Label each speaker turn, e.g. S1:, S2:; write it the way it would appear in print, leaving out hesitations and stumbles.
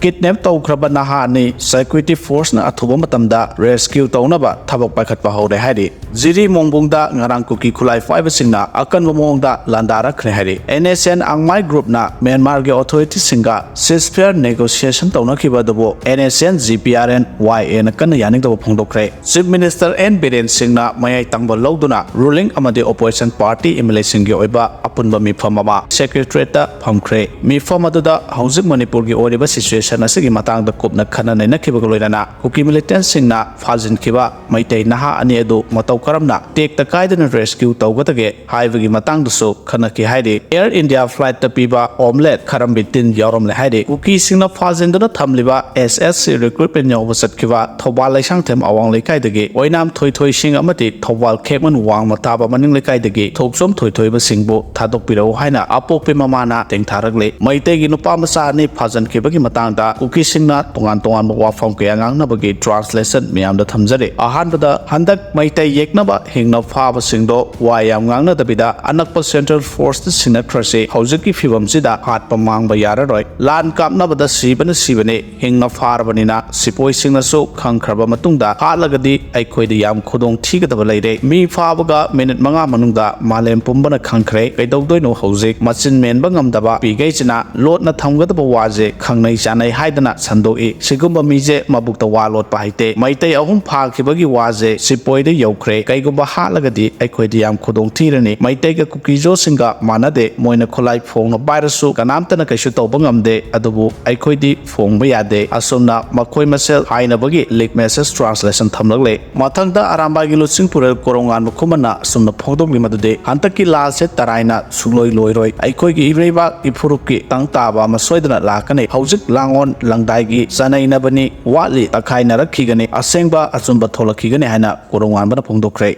S1: Kidnap toukhraba nahani security force na athuba matamda rescue tounaba thabak paikhatpa hore hari. Jiri mongbungda ngarang Kuki khulai five singna akanba mongda landarakhre hari. NSCN angmai group na Myanmar ge authority singa ceasefire negotiation taunakiba dabo NSCN GPRN YA na kan yaning dabo phongdokhre. Chief Minister N Biren Singna Meitei tangba loduna ruling amade opposition party MLA singi oiba apunba mifam ama secretariat ta phomkhre. Mifam aduda hauzik Manipur gi oriba situation asigi matangda kopna khana naina khiba loinana Kuki militant singna fajin khiba Meitei naha ani adu matau karamna tek ta kaidana rescue tawgatage haibagi matangdusu khana ki haide Air India flight ta piba omelette kharam bitin yorom le haide Kuki singna fajin dana thamliba SSC recruitment yaw satkiba thobal laisang them awang lekai dage oinam thoi sing amati thobal khekman wang mataba maning lekai dage thoksom thoi ba singbo thadok pirau haina apokpe mamana tengtharagle Meitei gi nupa masa ni fajan khibagi matangda Kuki singna tongan wafam kaya ngangnabagi translation miyamda thamjare ahanbada handak Meitei yeknaba hingna phaba singdo wayam ngangna dabida anakpa central force the sinakhrase haujiki phibamsida hatpa mangba yararoi lan kapnabada sibane hingna pharbanina sipoi singnasu khangkhraba matungda hatlagadi aikhoida yam khodong thigadaba leire mi phabaga minute manga manungda malem pumbana khangkhre kaidogdoino haujik machin menba ngamdaba pigaisina lotna thamgadaba waje khangnai chanai haidana sandoi sigumba mije mabukta walot paite Meitei ahum phakibagi waje sipoide yaukhre kaigumba hatlagadi aikhoida yam khodong thirani Meitei ga Kuki jo singa manade moina kholai phongna bairasu kanamtana kaisu tawbangamde adubu aikhoidi phongba yade asomna makhoi masel hainabagi leak message translation thamlagle mathangda arambagi lutsing purel korongan mukhumana asomna phongdongli madude hantaki lal se taraina sugloi loiroi aikhoigi ireiba ipurupki tangtaba masoidana lakane haujik langon langdaigi sanaina bani wali takhaina rakhigane asengba achumba tholakigane haina korongan bana phongdokhre.